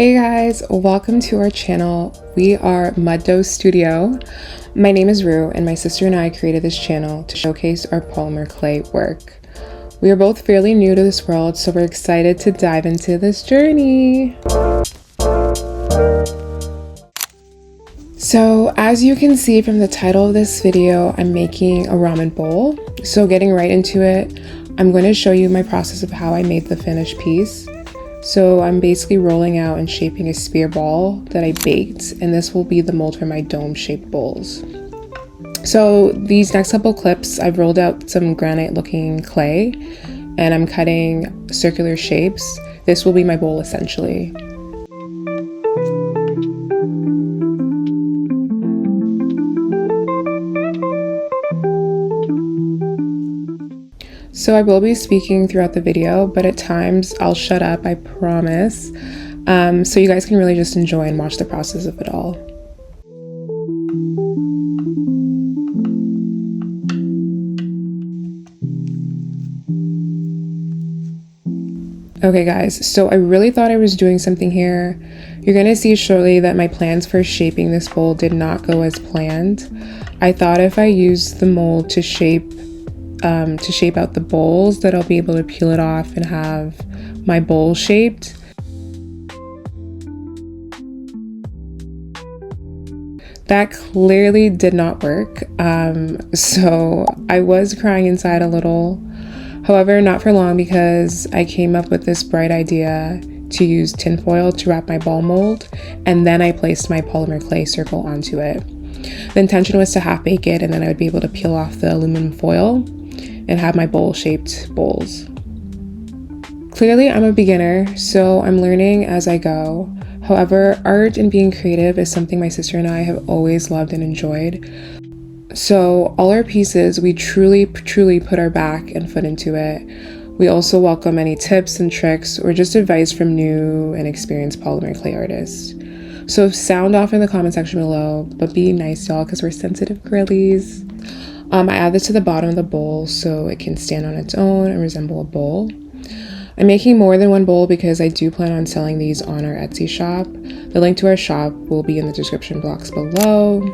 Hey guys, welcome to our channel. We are Mud Dough Studio. My name is Rue and my sister and I created this channel to showcase our polymer clay work. We are both fairly new to this world, so we're excited to dive into this journey. So as you can see from the title of this video, I'm making a ramen bowl. So getting right into it, I'm going to show you my process of how I made the finished piece. So I'm basically rolling out and shaping a spear ball that I baked, and this will be the mold for my dome-shaped bowls. So these next couple clips, I've rolled out some granite-looking clay, and I'm cutting circular shapes. This will be my bowl essentially. So I will be speaking throughout the video, but at times I'll shut up, I promise. So you guys can really just enjoy and watch the process of it all. Okay guys, so I really thought I was doing something here. You're gonna see shortly that my plans for shaping this bowl did not go as planned. I thought if I used the mold to shape out the bowls, that I'll be able to peel it off and have my bowl shaped. That clearly did not work. So I was crying inside a little. However, not for long, because I came up with this bright idea to use tinfoil to wrap my ball mold, and then I placed my polymer clay circle onto it. The intention was to half bake it, and then I would be able to peel off the aluminum foil and have my bowl-shaped bowls. Clearly, I'm a beginner, so I'm learning as I go. However, art and being creative is something my sister and I have always loved and enjoyed. So all our pieces, we truly put our back and foot into it. We also welcome any tips and tricks or just advice from new and experienced polymer clay artists. So sound off in the comment section below, but be nice, y'all, because we're sensitive girlies. I add this to the bottom of the bowl so it can stand on its own and resemble a bowl. I'm making more than one bowl because I do plan on selling these on our Etsy shop. The link to our shop will be in the description box below.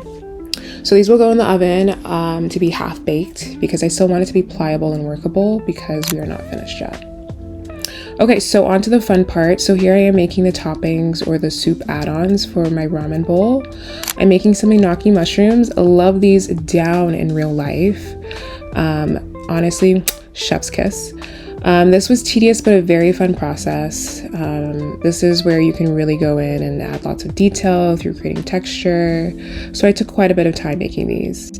So these will go in the oven to be half baked because I still want it to be pliable and workable because we are not finished yet. Okay, so on to the fun part. So here I am making the toppings or the soup add-ons for my ramen bowl. I'm making some enoki mushrooms. I love these down in real life. Honestly, chef's kiss. This was tedious but a very fun process. This is where you can really go in and add lots of detail through creating texture. So I took quite a bit of time making these.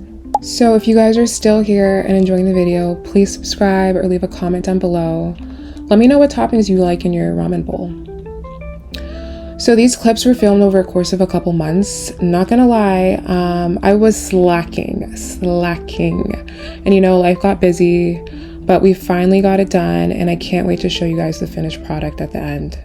So if you guys are still here and enjoying the video, please subscribe or leave a comment down below. Let me know what toppings you like in your ramen bowl. So these clips were filmed over a course of a couple months. Not gonna lie, I was slacking. And you know, life got busy, but we finally got it done, and I can't wait to show you guys the finished product at the end.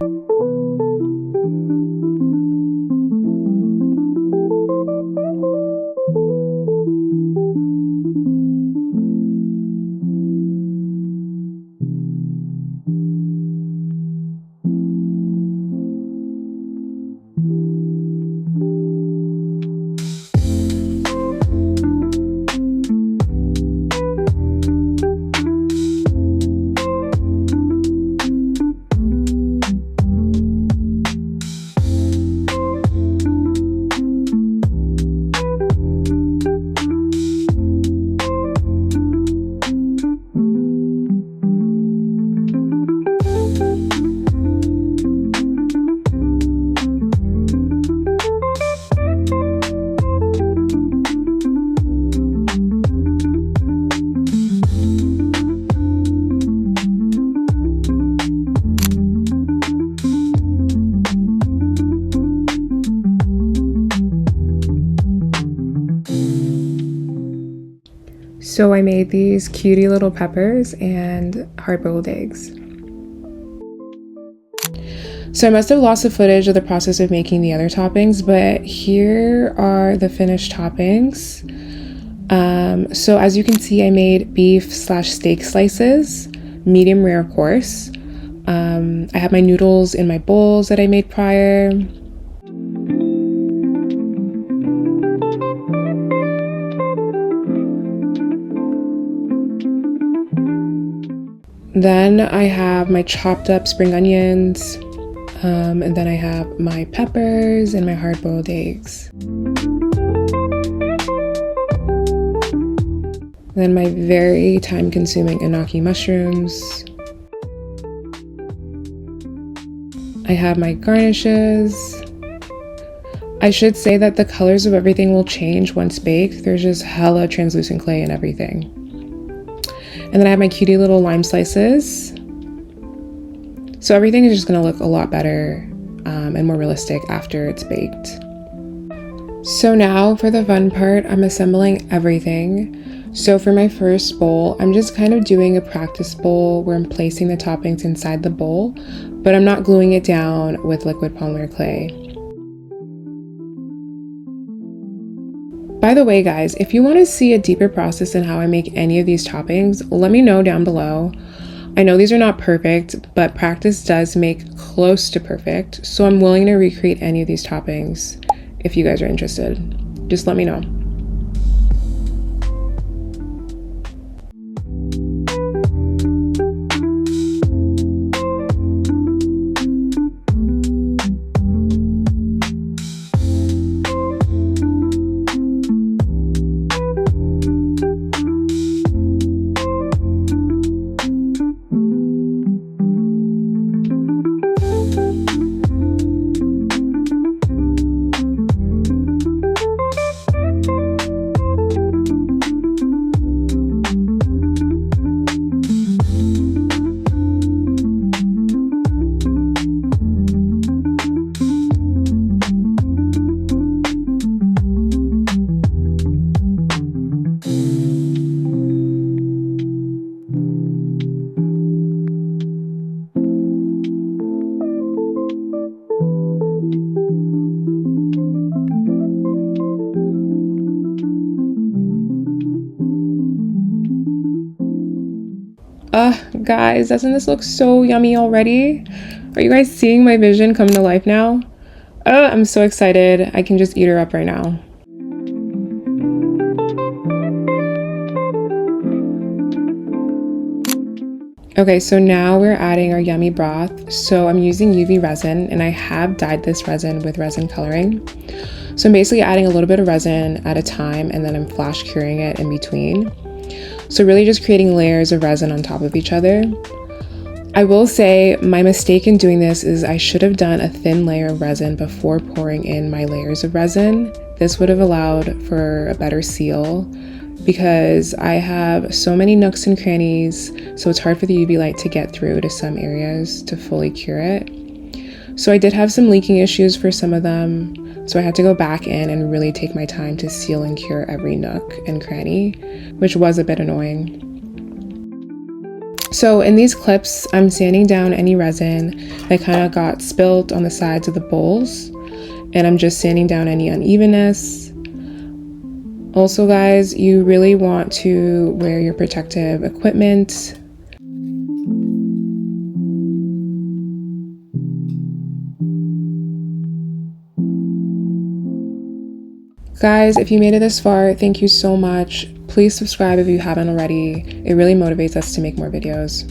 So I made these cutie little peppers and hard-boiled eggs. So I must have lost the footage of the process of making the other toppings, but here are the finished toppings. So as you can see, I made beef/steak slices, medium rare of course. I have my noodles in my bowls that I made prior. Then I have my chopped up spring onions, and then I have my peppers and my hard-boiled eggs. Then my very time-consuming enoki mushrooms. I have my garnishes. I should say that the colors of everything will change once baked. There's just hella translucent clay and everything. And then I have my cutie little lime slices. So everything is just gonna look a lot better and more realistic after it's baked. So now for the fun part, I'm assembling everything. So for my first bowl, I'm just kind of doing a practice bowl where I'm placing the toppings inside the bowl, but I'm not gluing it down with liquid polymer clay. By the way, guys, if you want to see a deeper process in how I make any of these toppings, let me know down below. I know these are not perfect, but practice does make close to perfect, so I'm willing to recreate any of these toppings if you guys are interested. Just let me know. Guys, doesn't this look so yummy already? Are you guys seeing my vision come to life now? I'm so excited. I can just eat her up right now. Okay, so now we're adding our yummy broth. So I'm using UV resin, and I have dyed this resin with resin coloring. So I'm basically adding a little bit of resin at a time, and then I'm flash curing it in between. So really just creating layers of resin on top of each other. I will say my mistake in doing this is I should have done a thin layer of resin before pouring in my layers of resin. This would have allowed for a better seal because I have so many nooks and crannies, so it's hard for the UV light to get through to some areas to fully cure it. So I did have some leaking issues for some of them, so I had to go back in and really take my time to seal and cure every nook and cranny, which was a bit annoying. So in these clips, I'm sanding down any resin that kind of got spilt on the sides of the bowls, and I'm just sanding down any unevenness. Also, guys, you really want to wear your protective equipment. Guys, if you made it this far, thank you so much. Please subscribe if you haven't already. It really motivates us to make more videos.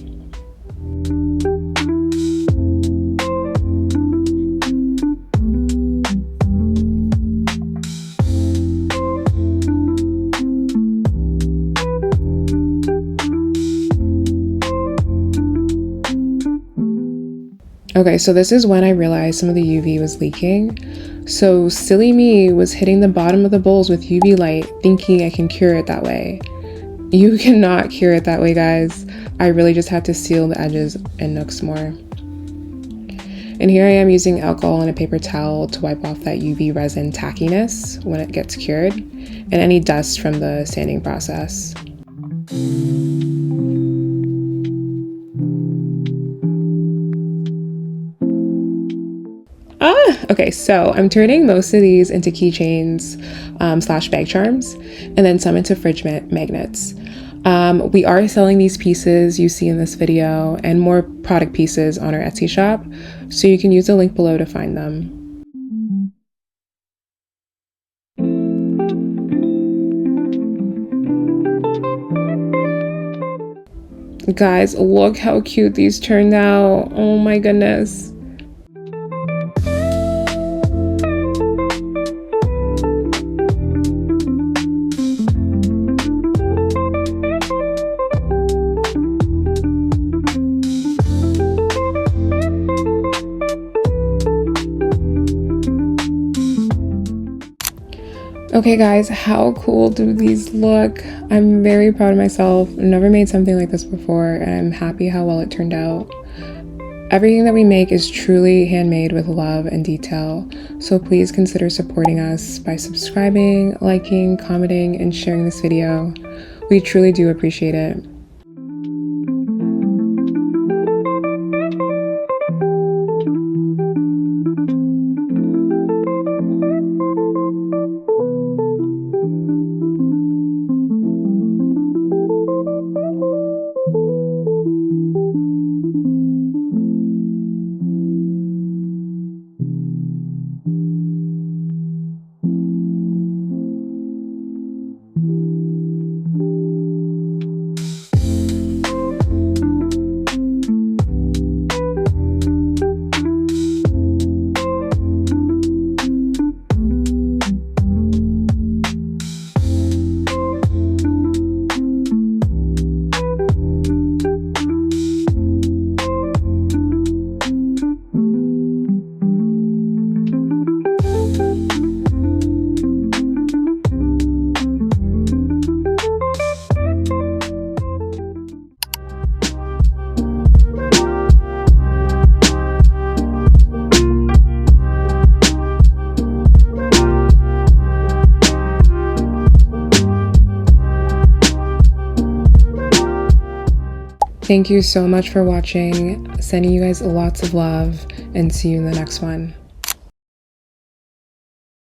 Okay, so this is when I realized some of the UV was leaking. So silly me was hitting the bottom of the bowls with UV light thinking I can cure it that way. You cannot cure it that way, guys. I really just had to seal the edges and nooks more. And here I am using alcohol and a paper towel to wipe off that UV resin tackiness when it gets cured and any dust from the sanding process. Okay, so I'm turning most of these into keychains slash bag charms, and then some into fridge magnets. We are selling these pieces you see in this video and more product pieces on our Etsy shop, so you can use the link below to find them. Guys, look how cute these turned out. Oh my goodness. Okay guys, how cool do these look? I'm very proud of myself. I've never made something like this before, and I'm happy how well it turned out. Everything that we make is truly handmade with love and detail, so please consider supporting us by subscribing, liking, commenting, and sharing this video. We truly do appreciate it. Thank you so much for watching. Sending you guys lots of love, and see you in the next one.